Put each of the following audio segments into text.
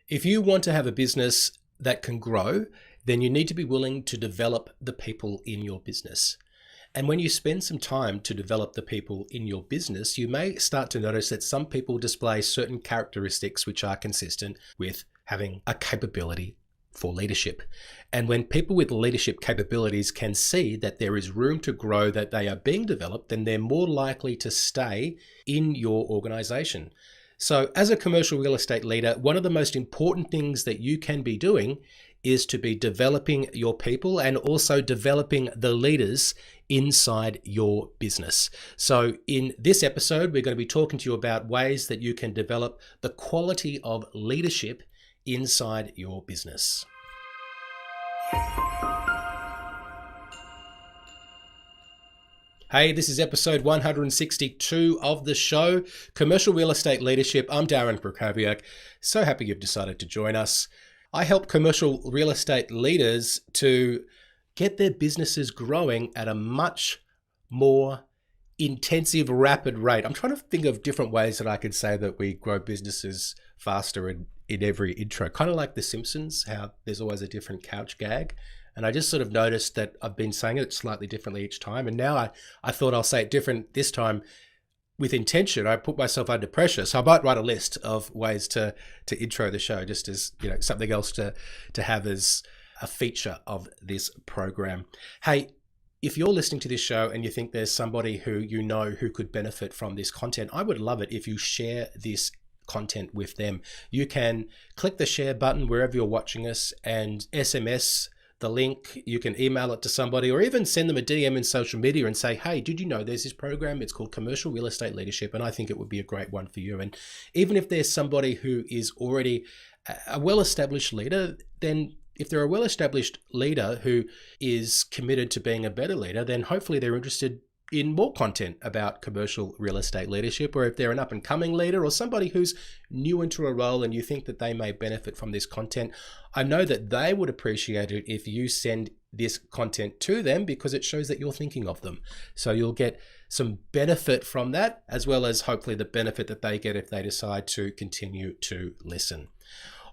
If you want to have a business that can grow, then you need to be willing to develop the people in your business. And when you spend some time to develop the people in your business, you may start to notice that some people display certain characteristics which are consistent with having a capability for leadership. And when people with leadership capabilities can see that there is room to grow, that they are being developed, then they're more likely to stay in your organization. So as a commercial real estate leader, one of the most important things that you can be doing is to be developing your people and also developing the leaders inside your business. So in this episode, we're going to be talking to you about ways that you can develop the quality of leadership inside your business. Hey, this is episode 162 of the show, Commercial Real Estate Leadership. I'm Darren Krakowiak. So happy you've decided to join us. I help commercial real estate leaders to get their businesses growing at a much more intensive, rapid rate. I'm trying to think of different ways that I could say that we grow businesses faster in every intro. Kind of like The Simpsons, how there's always a different couch gag. And I just sort of noticed that I've been saying it slightly differently each time. And now I thought I'll say it different this time with intention. I put myself under pressure. So I might write a list of ways to intro the show, just as, you know, something else to have as a feature of this program. Hey, if you're listening to this show and you think there's somebody who you know who could benefit from this content, I would love it if you share this content with them. You can click the share button wherever you're watching us and SMS the link. You can email it to somebody or even send them a DM in social media and say, hey, did you know there's this program? It's called Commercial Real Estate Leadership, and I think it would be a great one for you. And even if there's somebody who is already a well-established leader, then if they're a well-established leader who is committed to being a better leader, then hopefully they're interested in more content about commercial real estate leadership. Or if they're an up-and-coming leader or somebody who's new into a role and you think that they may benefit from this content, I know that they would appreciate it if you send this content to them, because it shows that you're thinking of them. So you'll get some benefit from that, as well as hopefully the benefit that they get if they decide to continue to listen.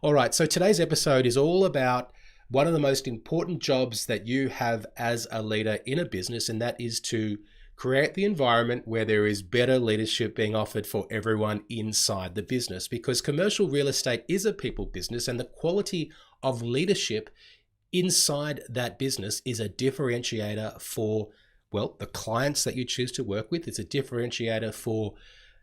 All right, so today's episode is all about one of the most important jobs that you have as a leader in a business, and that is to create the environment where there is better leadership being offered for everyone inside the business, because commercial real estate is a people business, and the quality of leadership inside that business is a differentiator for, well, the clients that you choose to work with. It's a differentiator for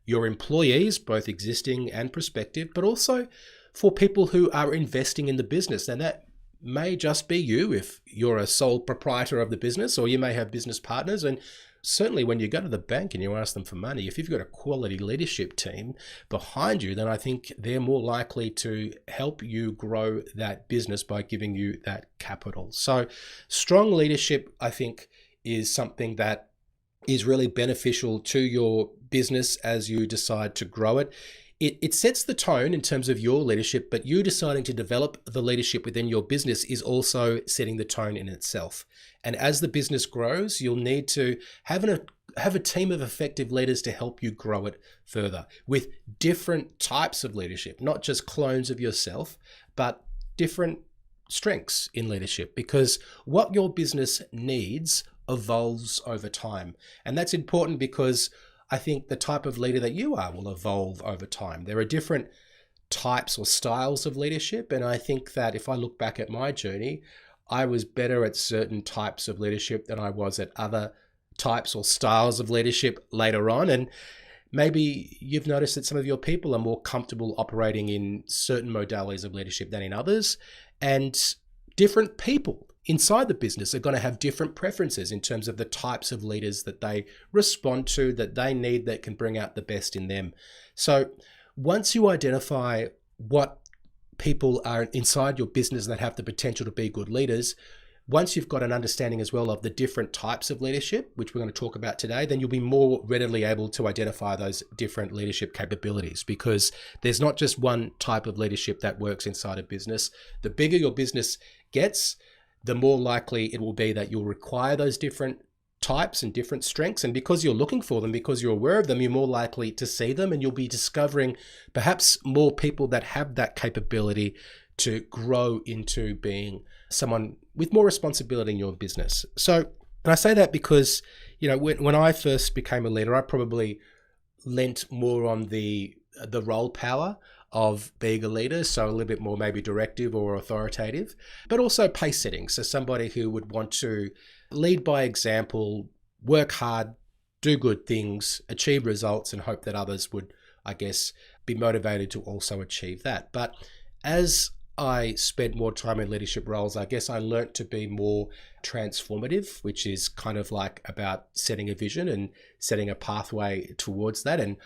your employees, both existing and prospective, but also for people who are investing in the business. And that may just be you if you're a sole proprietor of the business, or you may have business partners. And certainly when you go to the bank and you ask them for money, if you've got a quality leadership team behind you, then I think they're more likely to help you grow that business by giving you that capital. So strong leadership, I think, is something that is really beneficial to your business as you decide to grow it. It sets the tone in terms of your leadership, but you deciding to develop the leadership within your business is also setting the tone in itself. And as the business grows, you'll need to have a team of effective leaders to help you grow it further with different types of leadership, not just clones of yourself, but different strengths in leadership, because what your business needs evolves over time. And that's important because I think the type of leader that you are will evolve over time. There are different types or styles of leadership. And I think that if I look back at my journey, I was better at certain types of leadership than I was at other types or styles of leadership later on. And maybe you've noticed that some of your people are more comfortable operating in certain modalities of leadership than in others. And different people inside the business are going to have different preferences in terms of the types of leaders that they respond to, that they need, that can bring out the best in them. So once you identify what people are inside your business that have the potential to be good leaders, once you've got an understanding as well of the different types of leadership, which we're going to talk about today, then you'll be more readily able to identify those different leadership capabilities, because there's not just one type of leadership that works inside a business. The bigger your business gets, the more likely it will be that you'll require those different types and different strengths. And because you're looking for them, because you're aware of them, you're more likely to see them, and you'll be discovering perhaps more people that have that capability to grow into being someone with more responsibility in your business. So, and I say that because, when I first became a leader, I probably lent more on the role power of being a leader, so a little bit more maybe directive or authoritative, but also pace setting. So somebody who would want to lead by example, work hard, do good things, achieve results, and hope that others would, I guess, be motivated to also achieve that. But as I spent more time in leadership roles, I guess I learnt to be more transformative, which is kind of like about setting a vision and setting a pathway towards that, and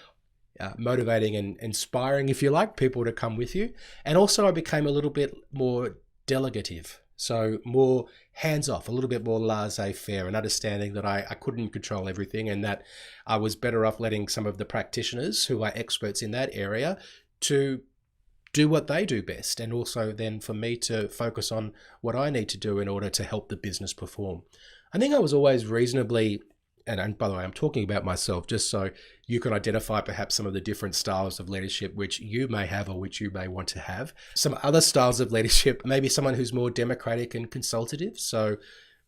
motivating and inspiring, if you like, people to come with you. And also I became a little bit more delegative, so more hands-off, a little bit more laissez-faire, and understanding that I couldn't control everything, and that I was better off letting some of the practitioners who are experts in that area to do what they do best, and also then for me to focus on what I need to do in order to help the business perform. I think I was always reasonably, and by the way, I'm talking about myself just so you can identify perhaps some of the different styles of leadership which you may have or which you may want to have. Some other styles of leadership, maybe someone who's more democratic and consultative. So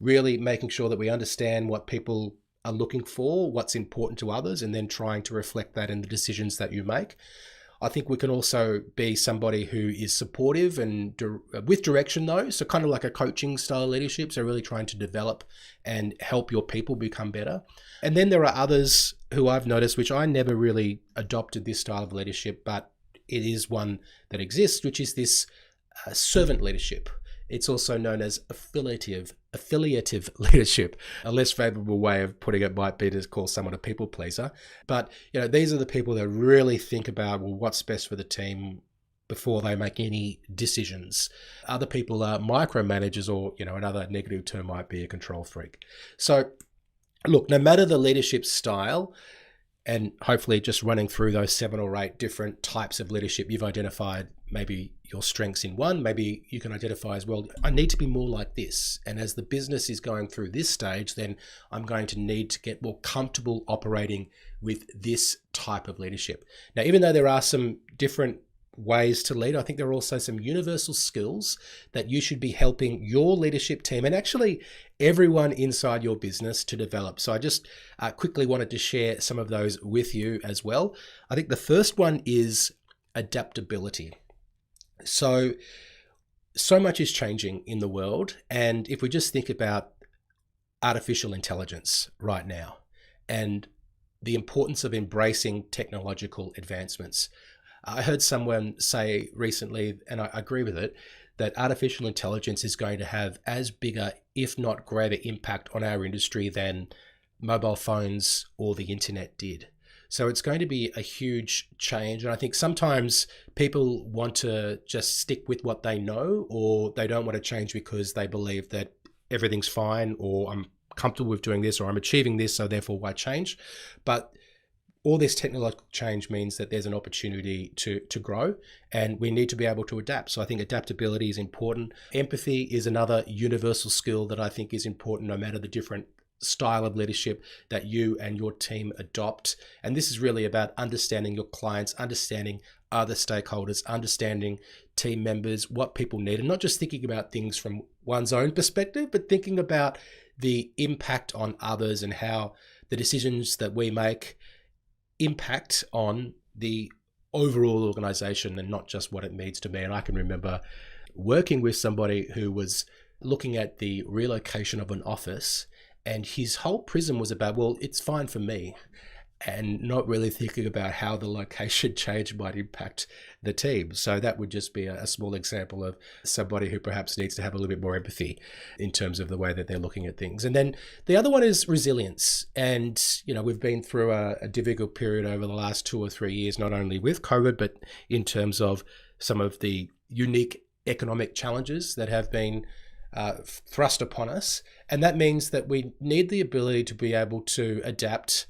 really making sure that we understand what people are looking for, what's important to others, and then trying to reflect that in the decisions that you make. I think we can also be somebody who is supportive and with direction though. So kind of like a coaching style leadership. So really trying to develop and help your people become better. And then there are others who I've noticed, which I never really adopted this style of leadership, but it is one that exists, which is this servant leadership. It's also known as affiliative leadership. A less favorable way of putting it might be to call someone a people pleaser. But these are the people that really think about, well, what's best for the team before they make any decisions. Other people are micromanagers, or another negative term might be a control freak. So look, no matter the leadership style, and hopefully just running through those 7 or 8 different types of leadership, you've identified maybe your strengths in one. Maybe you can identify as well, I need to be more like this. And as the business is going through this stage, then I'm going to need to get more comfortable operating with this type of leadership. Now, even though there are some different ways to lead, I think there are also some universal skills that you should be helping your leadership team and actually everyone inside your business to develop. So I just quickly wanted to share some of those with you as well. I think the first one is adaptability. So much is changing in the world. And if we just think about artificial intelligence right now and the importance of embracing technological advancements, I heard someone say recently, and I agree with it, that artificial intelligence is going to have as bigger, if not greater, impact on our industry than mobile phones or the internet did. So it's going to be a huge change. And I think sometimes people want to just stick with what they know, or they don't want to change because they believe that everything's fine, or I'm comfortable with doing this, or I'm achieving this, so therefore why change? But all this technological change means that there's an opportunity to grow, and we need to be able to adapt. So I think adaptability is important. Empathy is another universal skill that I think is important no matter the different style of leadership that you and your team adopt. And this is really about understanding your clients, understanding other stakeholders, understanding team members, what people need, and not just thinking about things from one's own perspective, but thinking about the impact on others and how the decisions that we make impact on the overall organization and not just what it means to me. And I can remember working with somebody who was looking at the relocation of an office, and his whole prism was about, well, it's fine for me, and not really thinking about how the location change might impact the team. So that would just be a small example of somebody who perhaps needs to have a little bit more empathy in terms of the way that they're looking at things. And then the other one is resilience. And, we've been through a difficult period over the last 2 or 3 years, not only with COVID, but in terms of some of the unique economic challenges that have been thrust upon us. And that means that we need the ability to be able to adapt,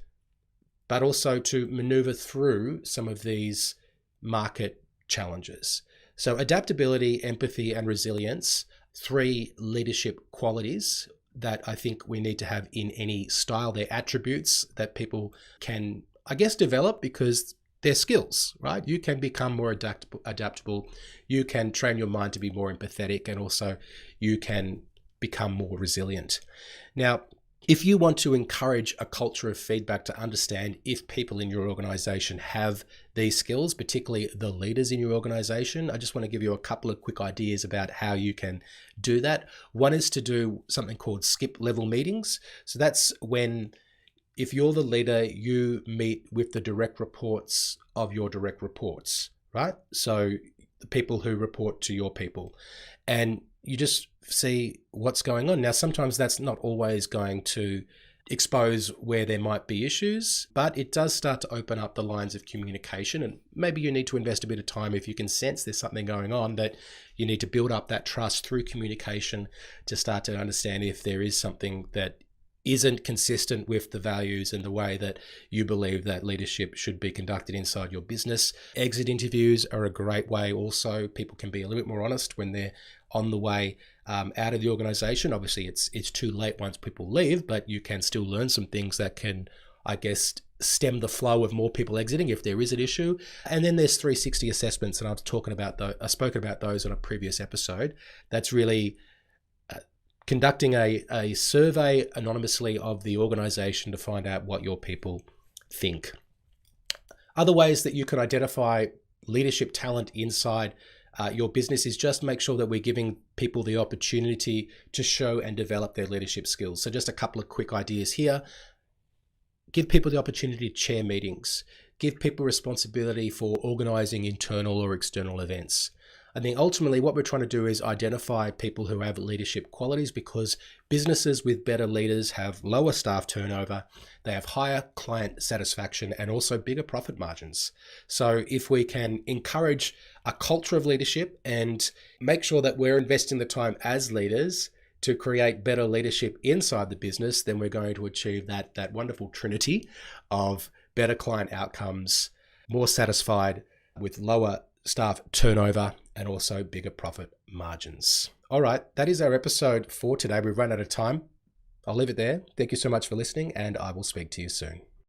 but also to maneuver through some of these market challenges. So adaptability, empathy, and resilience, 3 leadership qualities that I think we need to have in any style. They're attributes that people can, I guess, develop because they're skills, right? You can become more adaptable. You can train your mind to be more empathetic, and also you can become more resilient. Now, if you want to encourage a culture of feedback to understand if people in your organization have these skills, particularly the leaders in your organization, I just want to give you a couple of quick ideas about how you can do that. One is to do something called skip level meetings. So that's when, if you're the leader, you meet with the direct reports of your direct reports, right? So the people who report to your people, and you just see what's going on. Now, sometimes that's not always going to expose where there might be issues, but it does start to open up the lines of communication. And maybe you need to invest a bit of time if you can sense there's something going on, that you need to build up that trust through communication to start to understand if there is something that isn't consistent with the values and the way that you believe that leadership should be conducted inside your business. Exit interviews are a great way also. People can be a little bit more honest when they're on the way out of the organization. Obviously, it's too late once people leave, but you can still learn some things that can, I guess, stem the flow of more people exiting if there is an issue. And then there's 360 assessments, and I've spoken about those on a previous episode. That's really conducting a survey anonymously of the organization to find out what your people think. Other ways that you can identify leadership talent inside your business is just make sure that we're giving people the opportunity to show and develop their leadership skills. So just a couple of quick ideas here. Give people the opportunity to chair meetings. Give people responsibility for organizing internal or external events. I think ultimately what we're trying to do is identify people who have leadership qualities, because businesses with better leaders have lower staff turnover, they have higher client satisfaction, and also bigger profit margins. So if we can encourage a culture of leadership and make sure that we're investing the time as leaders to create better leadership inside the business, then we're going to achieve that wonderful trinity of better client outcomes, more satisfied with lower staff turnover, and also bigger profit margins. All right, that is our episode for today. We've run out of time. I'll leave it there. Thank you so much for listening, and I will speak to you soon.